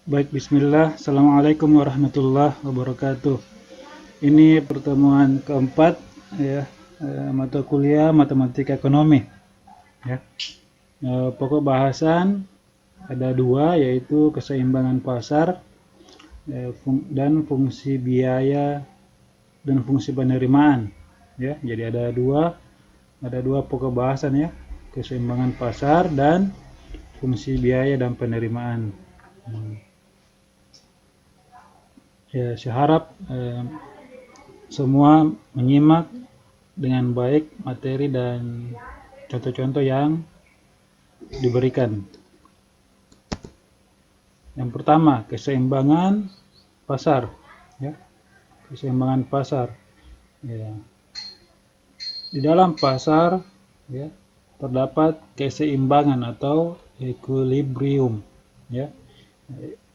Baik, bismillah. Assalamualaikum warahmatullahi wabarakatuh. Ini pertemuan keempat ya, mata kuliah matematika ekonomi ya. Pokok bahasan ada dua, yaitu keseimbangan pasar dan fungsi biaya dan fungsi penerimaan ya. Jadi ada dua pokok bahasan ya, keseimbangan pasar dan fungsi biaya dan penerimaan. Ya, saya harap semua menyimak dengan baik materi dan contoh-contoh yang diberikan. Yang pertama, keseimbangan pasar ya. Keseimbangan pasar ya. Di dalam pasar ya, terdapat keseimbangan atau equilibrium ya.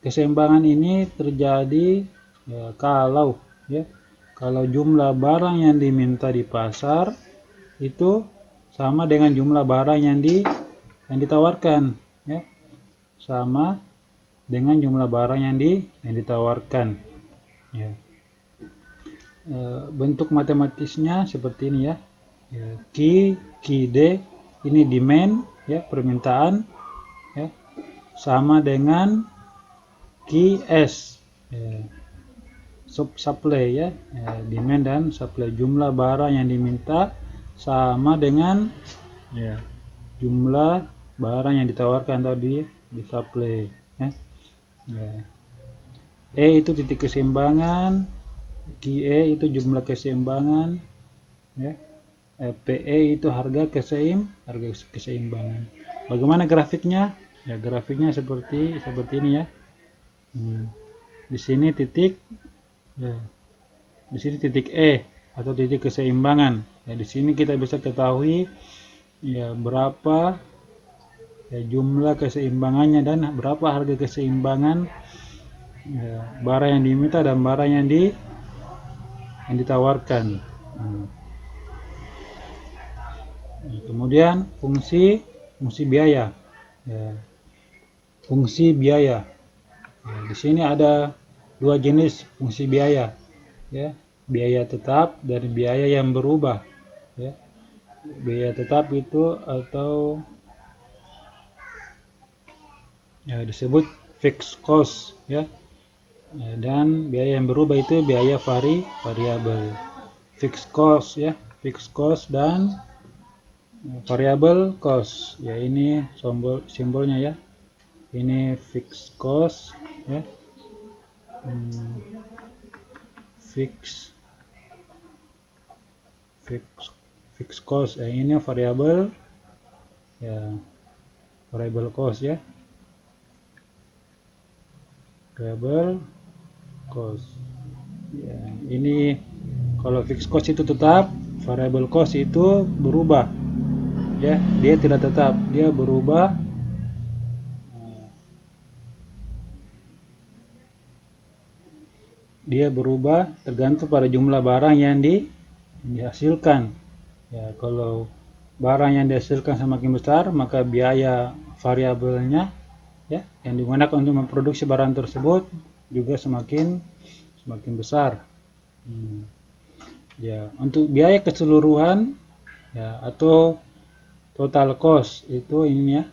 Keseimbangan ini terjadi ya, kalau jumlah barang yang diminta di pasar itu sama dengan jumlah barang yang ditawarkan ya, sama dengan jumlah barang yang ditawarkan ya. Bentuk matematisnya seperti ini ya. Q D ini demand ya, permintaan ya, sama dengan QS supply ya, demand dan supply, jumlah barang yang diminta sama dengan ya, jumlah barang yang ditawarkan atau di supply ya. E itu titik keseimbangan, QE itu jumlah keseimbangan ya, PE itu harga keseimbangan. Bagaimana grafiknya? Ya, grafiknya seperti ini ya. Di sini titik ya, di sini titik E atau titik keseimbangan ya. Di sini kita bisa ketahui ya berapa ya, jumlah keseimbangannya dan berapa harga keseimbangan ya, barang yang diminta dan barang yang ditawarkan. Kemudian fungsi biaya ya. Fungsi biaya ya, di sini ada dua jenis fungsi biaya ya, biaya tetap dan biaya yang berubah ya. Biaya tetap itu atau ya, disebut fixed cost ya, dan biaya yang berubah itu biaya variabel. Fixed cost ya, fixed cost dan variable cost ya. Ini simbolnya ya, ini fixed cost ya, fixed cost ya. Ini variable ya, variable cost ya, variable cost ya. Ini kalau fixed cost itu tetap, variable cost itu berubah ya, dia tidak tetap, dia berubah. Dia berubah tergantung pada jumlah barang yang dihasilkan ya. Kalau barang yang dihasilkan semakin besar, maka biaya variabelnya ya, yang digunakan untuk memproduksi barang tersebut juga semakin besar ya. Untuk biaya keseluruhan ya, atau total cost itu ini ya,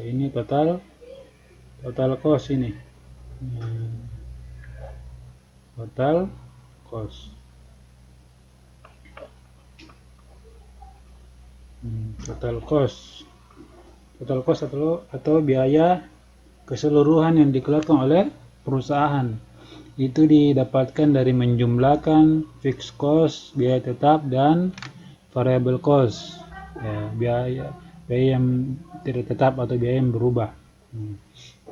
ini total cost ini, total cost. Total cost atau biaya keseluruhan yang dikeluarkan oleh perusahaan itu didapatkan dari menjumlahkan fixed cost, biaya tetap, dan variable cost ya, biaya yang tidak tetap atau biaya yang berubah.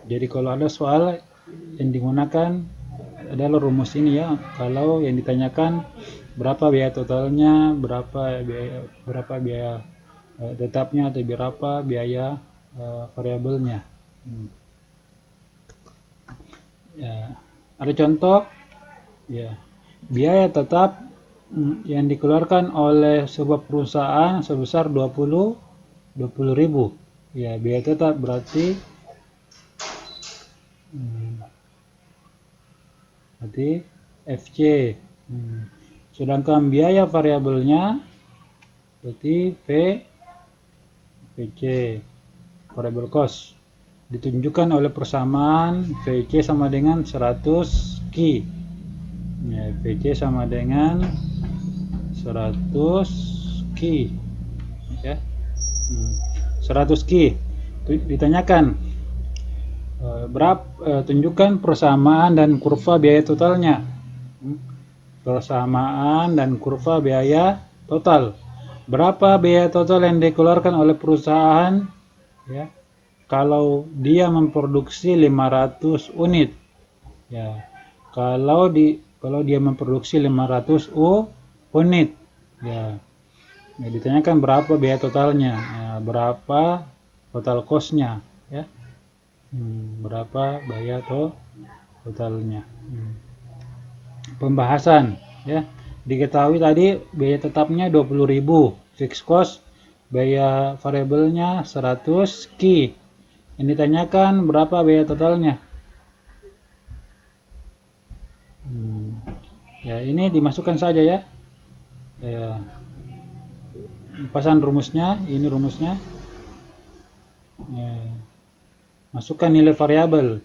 Jadi kalau ada soal yang digunakan adalah rumus ini ya. Kalau yang ditanyakan berapa biaya totalnya, berapa biaya tetapnya, atau berapa biaya variabelnya ya. Ada contoh ya, biaya tetap yang dikeluarkan oleh sebuah perusahaan sebesar 20.000 ya. Biaya tetap berarti Berarti FC. Sedangkan biaya variabelnya berarti VC, variable cost, ditunjukkan oleh persamaan VC sama dengan 100 Ki. Ya, VC sama dengan 100 Ki. Ya. 100 Ki. Ditanyakan tunjukkan persamaan dan kurva biaya totalnya. Persamaan dan kurva biaya total. Berapa biaya total yang dikeluarkan oleh perusahaan ya kalau dia memproduksi 500 unit. Ya. Kalau dia memproduksi 500 unit. Ya. Ya, ditanyakan berapa biaya totalnya. Ya, berapa total cost-nya ya. Berapa biaya totalnya. Pembahasan ya. Diketahui tadi biaya tetapnya 20.000, fixed cost, biaya variabelnya 100 Ki. Yang ditanyakan berapa biaya totalnya. Ya, ini dimasukkan saja ya. Ya. Pasan rumusnya, ini rumusnya. Ya. Masukkan nilai variabel.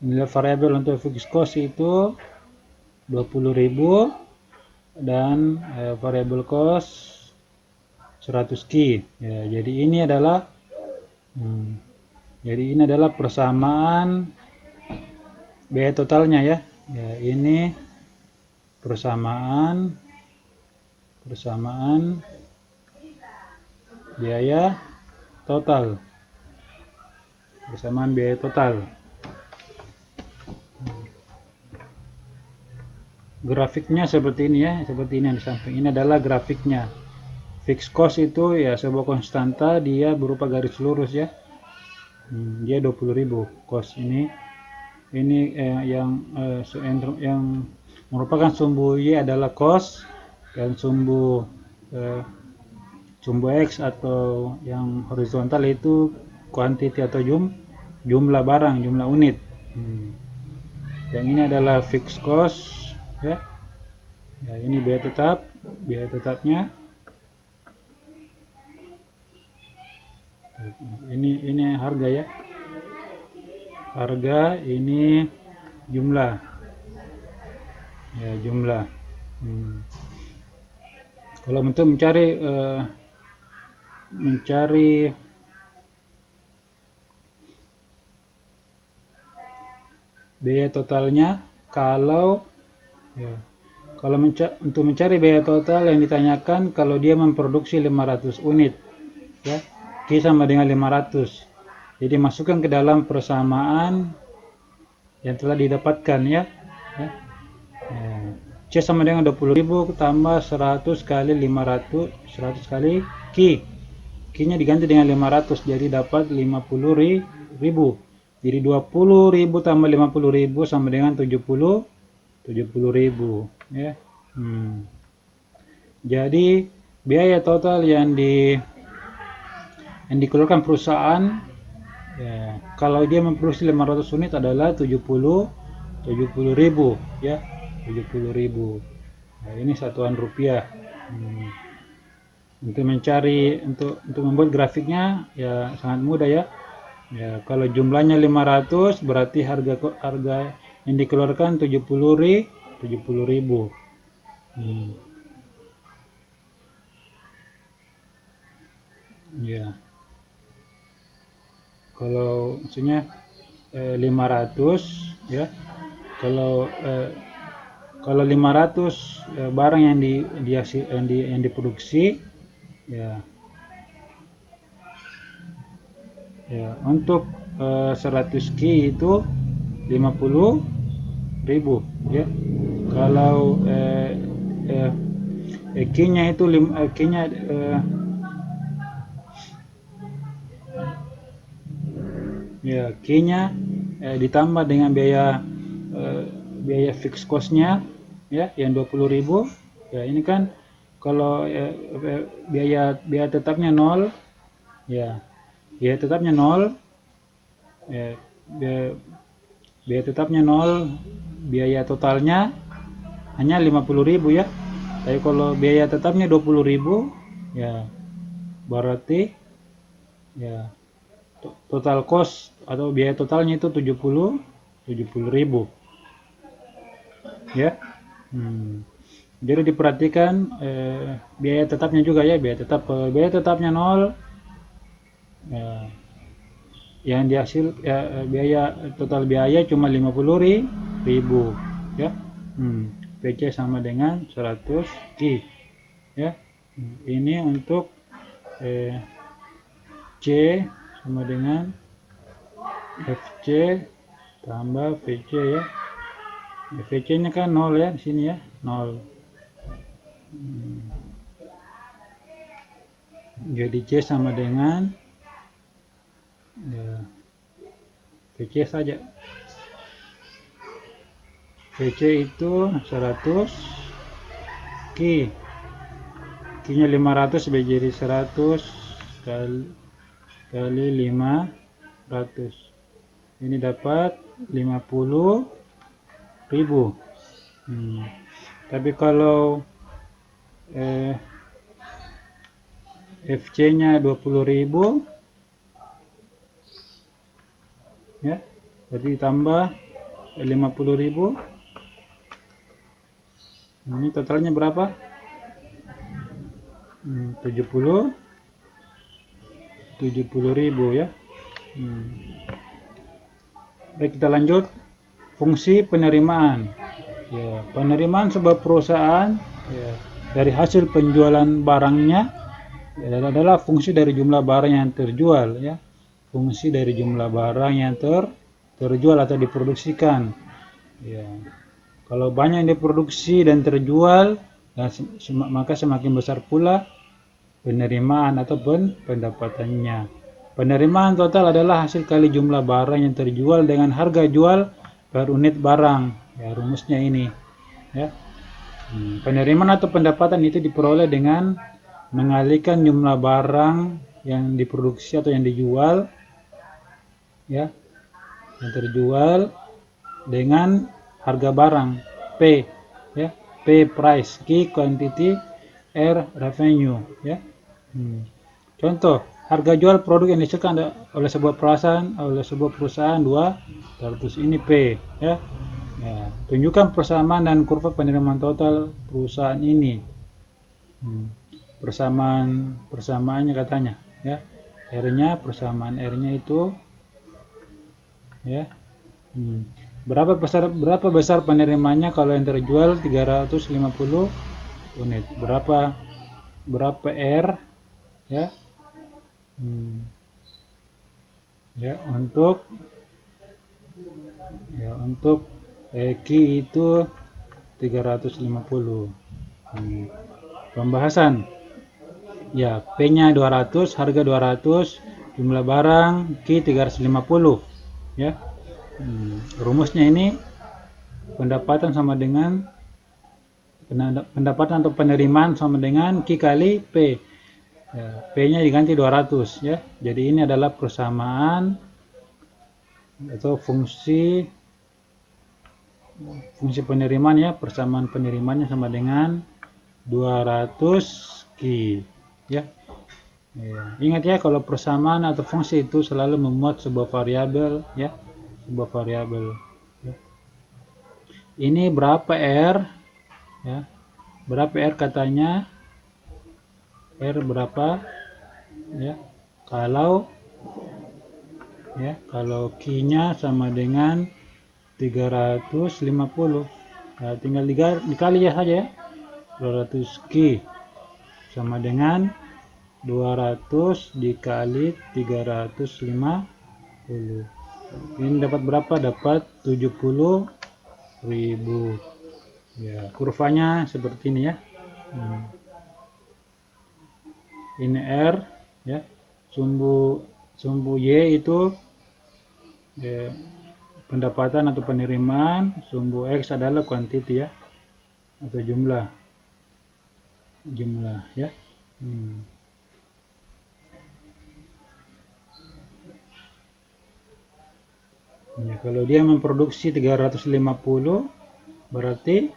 Nilai variabel untuk fixed cost itu 20.000 dan variable cost 100 Ki. Ya, jadi ini adalah persamaan biaya totalnya ya. Ya, ini persamaan biaya total. Persamaan biaya total. Grafiknya seperti ini ya, seperti ini yang di samping. Ini adalah grafiknya. Fixed cost itu ya sebuah konstanta, dia berupa garis lurus ya. Dia 20.000 cost ini yang merupakan sumbu Y adalah cost, dan sumbu X atau yang horizontal itu quantity atau jumlah barang, jumlah unit. Yang ini adalah fixed cost ya. Ya, ini biaya tetapnya. Ini harga ya. Harga, ini jumlah. Ya, jumlah. Kalau untuk mencari biaya totalnya, untuk mencari biaya total yang ditanyakan kalau dia memproduksi 500 unit ya, Q sama dengan 500. Jadi masukkan ke dalam persamaan yang telah didapatkan ya. C sama dengan 20.000 tambah 100 kali 500, 100 kali Q. Q-nya diganti dengan 500, jadi dapat 50.000. Jadi 20.000 tambah 50.000 sama dengan 70.000 ya. Jadi biaya total yang dikeluarkan perusahaan ya, kalau dia memproduksi 500 unit adalah 70.000 ya, 70.000. Nah, ini satuan rupiah. Untuk membuat grafiknya ya sangat mudah ya. Ya, kalau jumlahnya 500 berarti harga yang dikeluarkan 70.000. Ya. Kalau maksudnya 500 ya. Kalau 500 barang yang diproduksi ya. Ya, untuk 100 Ki itu 50.000 ya. Kalau Q-nya itu Q-nya ditambah dengan biaya fixed cost-nya ya yang 20.000 ya. Ini kan kalau biaya tetapnya 0 ya. Biaya tetapnya 0 ya, biaya tetapnya 0, biaya totalnya hanya 50.000 ya. Tapi kalau biaya tetapnya 20.000 ya, berarti ya total cost atau biaya totalnya itu 70.000 ya. Jadi diperhatikan biaya tetapnya juga ya, biaya tetap. Kalau biaya tetapnya 0 ya, yang dihasil biaya total biaya cuma 50.000 ya. PC sama dengan 100 Ki ya. Ini untuk C sama dengan FC tambah VC ya. VC nya kan 0 ya di sini ya, 0. Jadi C sama dengan ya, VC saja. VC itu 100 Ki. Ki-nya 500 jadi 100 kali 500. Ini dapat 50.000. Tapi kalau FC-nya 20.000 ya, jadi tambah 50.000. Ini totalnya berapa? 70.000 ya. Baik, kita lanjut. Fungsi penerimaan. Ya, penerimaan sebuah perusahaan ya, dari hasil penjualan barangnya adalah fungsi dari jumlah barang yang terjual ya. Fungsi dari jumlah barang yang terjual atau diproduksikan. Ya. Kalau banyak yang diproduksi dan terjual, maka semakin besar pula penerimaan ataupun pendapatannya. Penerimaan total adalah hasil kali jumlah barang yang terjual dengan harga jual per unit barang. Ya, rumusnya ini. Ya. Penerimaan atau pendapatan itu diperoleh dengan mengalihkan jumlah barang yang diproduksi atau yang dijual, ya, yang terjual dengan harga barang P, ya, P price, Q quantity, R revenue, ya. Contoh, harga jual produk yang dihasilkan oleh sebuah perusahaan 200, ini P, ya. Ya, tunjukkan persamaan dan kurva penerimaan total perusahaan ini. Persamaannya katanya, ya. R-nya, persamaan R-nya itu, ya. Berapa besar penerimaannya kalau yang terjual 350 unit? Berapa R, ya? Ya, untuk Q itu 350. Pembahasan. Ya, P-nya 200, harga 200, jumlah barang Q 350, ya. Rumusnya ini pendapatan sama dengan pendapatan atau penerimaan sama dengan Q kali P. Ya, P-nya diganti 200 ya. Jadi ini adalah persamaan atau fungsi penerimaan ya, persamaan penerimaannya sama dengan 200 Q ya. Ya. Ingat ya, kalau persamaan atau fungsi itu selalu memuat sebuah variabel ya, sebuah variabel. Ya. Ini berapa R ya? Berapa R katanya? R berapa ya? Kalau Q-nya sama dengan 350. Nah, tinggal dikali ya saja ya. 200 Q sama dengan 200 dikali 350. Ini dapat berapa? Dapat 70.000. Ya, kurvanya seperti ini ya. Ini R ya. Sumbu Y itu pendapatan atau penerimaan, sumbu X adalah quantity ya, atau jumlah ya. Ya, kalau dia memproduksi 350 berarti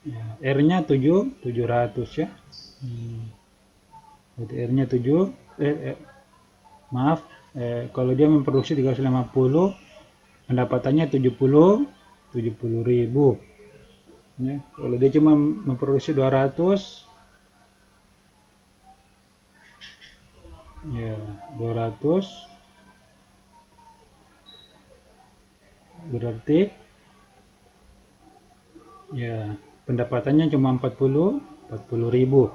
ya, R-nya 700 ya. Berarti R-nya 7 maaf, kalau dia memproduksi 350 pendapatannya 70 ribu ya. Kalau dia cuma memproduksi 200 ya, 200 berarti ya pendapatannya cuma 40 ribu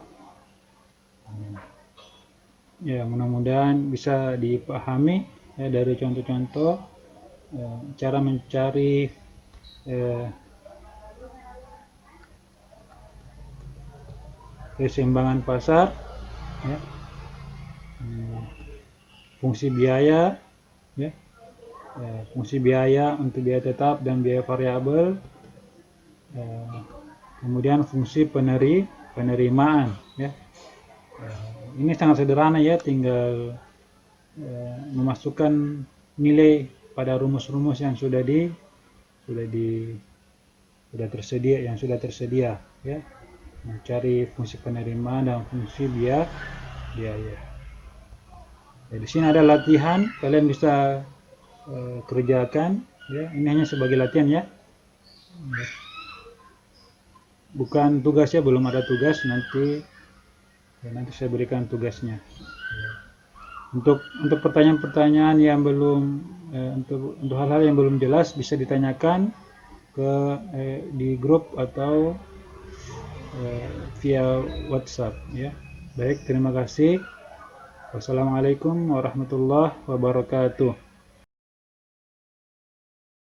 ya. Mudah-mudahan bisa dipahami ya dari contoh-contoh cara mencari keseimbangan pasar ya, fungsi biaya ya, fungsi biaya untuk biaya tetap dan biaya variabel, kemudian fungsi penerimaan ya. Ini sangat sederhana ya, tinggal memasukkan nilai pada rumus-rumus yang sudah tersedia ya, mencari fungsi penerimaan dan fungsi biaya. Ya, di sini ada latihan, kalian bisa kerjakan ya. Ini hanya sebagai latihan ya, bukan tugas ya, belum ada tugas, nanti saya berikan tugasnya. Untuk pertanyaan-pertanyaan yang belum untuk hal-hal yang belum jelas bisa ditanyakan di grup atau via WhatsApp ya. Baik, terima kasih. Wassalamualaikum warahmatullahi wabarakatuh.